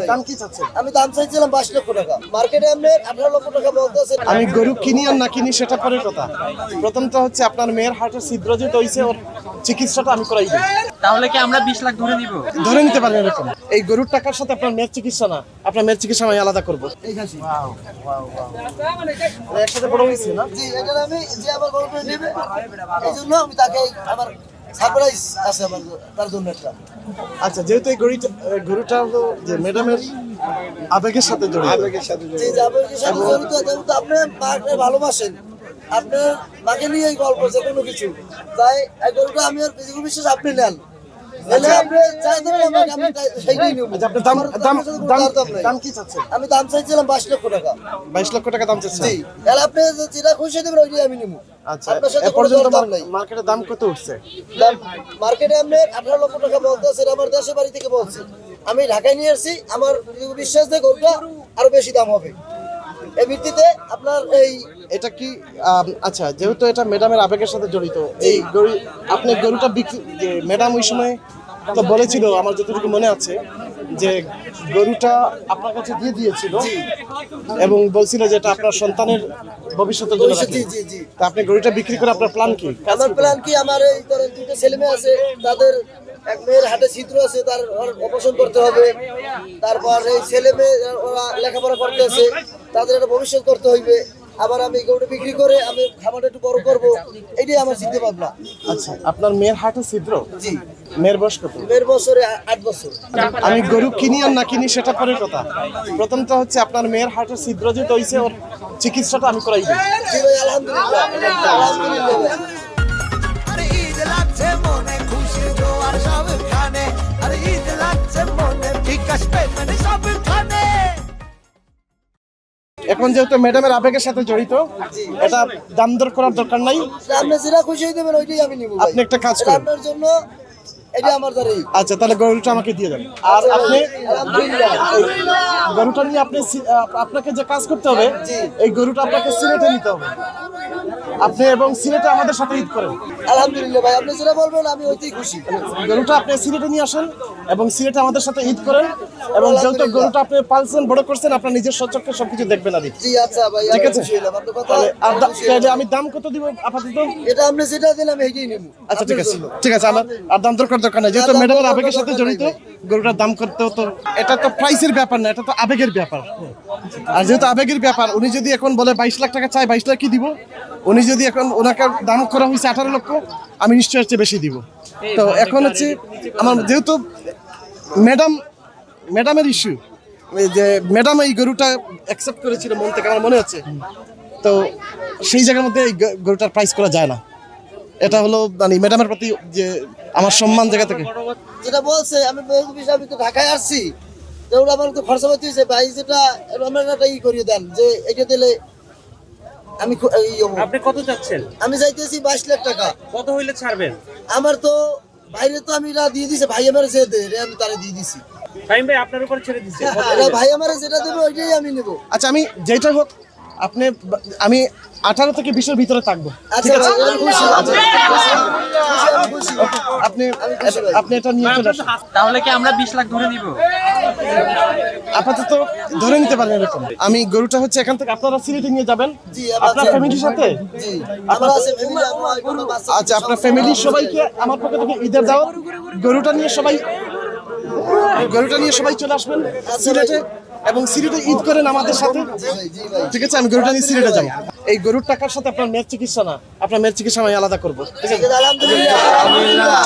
দাম কি চাচ্ছেন? আমি দাম চাইছিলাম 22 লক্ষ টাকা, মার্কেটে আপনি 18 লক্ষ টাকা বলতেছে। আমি গরু কিনি আর না কিনি সেটা পরের কথা। প্রথমত হচ্ছে আপনার মেয়ের হার্টের ছিদ্র যে হইছে, ওর চিকিৎসাটা আমি করাই দিই। তাহলে কি আমরা 20 লাখ ধরে নিব? ধরে নিতে পারেন এরকম। এই গরুর টাকার সাথে আপনার মেয়ের চিকিৎসা না, আপনার মেয়ের চিকিৎসা আমি আলাদা করবো। এই খাসি একসাথে বড় হয়েছে না? জি, এটা আমি যে আমার গরুটা নেবে এই জন্য আমি তাকে আমার সারপ্রাইজ আছে আমার তার জন্য একটা। আচ্ছা, যেহেতু এই গরুটা হলো যে ম্যাডামের আবেগের সাথে জড়িত, জি, আবেগের সাথে জড়িত, যেহেতু আপনি মাকে ভালোবাসেন, আপনার মাকে নিয়ে এই গল্প যে কোনো কিছু, তাই এই গরুটা আমি আর কিছু বিশ্বাস আপনি নেন। আমি দাম চাইছিলাম 22 লক্ষ টাকা। 22 লক্ষ টাকা দাম চাচ্ছেন? জি, তাহলে আপনি যেটা খুশি দেবেন ওইটাই আমি নিব। আচ্ছা, আপনার সাথে এ পর্যন্ত দাম নাই। মার্কেটে দাম কত উঠছে? মার্কেটে আপনি 18 লক্ষ টাকা বলতেছে, আমার দেশের বাড়ি থেকে বলছে। আমি ঢাকায় নিয়ে আসছি, আমার বিশ্বাস যে গরুটা আরো বেশি দাম হবে। এই ভিত্তিতে আপনার এটা কি আচ্ছা, যেহেতু এটা ম্যাডামের আবেগের সাথে জড়িত, এই গরু আপনি গরুটা বিক্রি, ম্যাডাম ওই সময় তো বলেছিল, আমার যতটুকু মনে আছে, যে গরুটা আপনার কাছে দিয়ে দিয়েছিল এবং বলছিল যে এটা আপনার সন্তানের ভবিষ্যতের জন্য রাখেন। জি জি জি। তা আপনি গরুটা বিক্রি করে আপনার প্ল্যান কি? আমার প্ল্যান কি, আমার এই ধরেন দুটো ছেলে মেয়ে আছে, তাদের এক মেয়ের হাটে ছিদ্র আছে, তার অপারেশন করতে হবে। তারপর এই ছেলে মেয়ে ওরা লেখাপড়া করতে আছে, তাদের একটা ভবিষ্যৎ করতে হইবে। আবার আমি গরুটা বিক্রি করে আমি খামারটা একটু বড় করব, এটাই আমার চিন্তা ভাবনা। আচ্ছা, আপনার মেয়ের হার্টে ছিদ্র? জি। মেয়ের বয়স কত? মেয়ের বছরে 8 বছর। আমি গরু কিনি আর না কিনি সেটা পরের কথা। প্রথমত হচ্ছে আপনার মেয়ের হার্টের ছিদ্র যে হইছে, ওর চিকিৎসাটা আমি করাই দিই। জি ভাই, আলহামদুলিল্লাহ, আলহামদুলিল্লাহ ভাই। আরে ঈদ লাগছে মনে, খুশি জোয়ার সবখানে। আরে ঈদ লাগছে মনে, বিকাশ পেমেন্ট সবখানে। এখন যেহেতু ম্যাডামের আবেগের সাথে জড়িত, এটা দাম দর করার দরকার নাই। আপনি যেটা খুশি দেবেন ওইটাই আমি নিব। আপনি একটা কাজ করেন, আপনার জন্য এটা আমার দ্বারাই। আচ্ছা তাহলে গরুটা আমাকে দিয়ে দেন। আর আপনি আলহামদুলিল্লাহ, গরুটা নিয়ে আপনি আপনাকে যে কাজ করতে হবে, এই গরুটা আপনাকে সিলেটে নিতে হবে। আপনি এবং সিলেটে আমাদের সাথে ঈদ করেন। আলহামদুলিল্লাহ ভাই, আপনি যেটা বলবেন আমি ওইটাই খুশি। গরুটা আপনি সিলেটে নিয়ে আসেন এবং সিলেটে আমাদের সাথে ঈদ করেন। এবং যেহেতু গরুটা আপনি পালছেন, বড় করছেন, আপনার নিজের সচক্ষে সবকিছু দেখবেন। আদি জি, আচ্ছা ভাই, ঠিক আছে। খুশি হলাম আপনার কথা। তাহলে আমি দাম কত দিব আপাতত? এটা আপনি যেটা দিলাম এইটাই নিব। আচ্ছা ঠিক আছে, ঠিক আছে, আমার আর দাম দরকার নাই। যেহেতু ম্যাডামের আবেগের সাথে জড়িত, গরুটার দাম করতে হতো। এটা তো প্রাইসের ব্যাপার না, এটা তো আবেগের ব্যাপার। আর যেহেতু আবেগের ব্যাপার, উনি যদি এখন বলে 22 লাখ টাকা চাই, 22 লাখ কি দিব? উনি যদি এখন ওনাকে দাম করা হয়েছে 18 লক্ষ, আমি নিশ্চয়ই হচ্ছে বেশি দিব। তো এখন হচ্ছে আমার যেহেতু ম্যাডামের ইস্যু, যে ম্যাডাম এই গরুটা অ্যাকসেপ্ট করেছিল মন থেকে, আমার মনে হচ্ছে। তো সেই জায়গার মধ্যে এই গরুটার প্রাইস করা যায় না। এটা হলো মানে ম্যাডামের প্রতি যে আমার সম্মান জায়গা থেকে। যেটা বলছে, আমি আমি তো ঢাকায় আসছি, যেমন আমার তো খরচা পাতি হয়েছে ভাই, যেটা আমরা একটা ই করিয়ে দেন যে এটা দিলে আমি আপনি কত চাচ্ছেন? আমি চাইতেছি 22 লাখ টাকা। কত হইলে ছাড়বেন? আমার তো বাইরে তো আমি এটা দিয়ে দিছি, ভাই আমার যে দে আমি তারে দিয়ে দিছি। ফাহিম ভাই আপনার উপর ছেড়ে দিছে। এটা ভাই আমার যেটা দেবে ওইটাই আমি নেব। আচ্ছা, আমি যেটা হোক আমি 18 থেকে 20 এর ভিতরে থাকবো। আচ্ছা ভাই, আমি খুশি। আচ্ছা, আমি খুশি। আপনি আপনি এটা নিয়ে চলে আসুন। তাহলে কি আমরা 20 লাখ ধরে নিব? আপাতত ধরে নিতে পারেন এরকম। আমি গরুটা হচ্ছে এখান থেকে আপনারা সিলেটে নিয়ে যাবেন জি, আপনার ফ্যামিলির সাথে। জি, আমার আছে ফ্যামিলি, আমার কোনো বাচ্চা। আচ্ছা, আপনার ফ্যামিলির সবাইকে আমার পক্ষ থেকে ঈদের দাওয়াত। গরুটা নিয়ে সবাই চলে আসবেন সিলেটে এবং সিলেটে ঈদ করেন আমাদের সাথে। জি ভাই, ঠিক আছে, আমি গরুটা নিয়ে সিলেটে যাবো। এই গরুর টাকার সাথে আপনার মেয়ের চিকিৎসা না, আপনার মেয়ের চিকিৎসা আমি আলাদা করবো। ঠিক আছে, আলহামদুলিল্লাহ।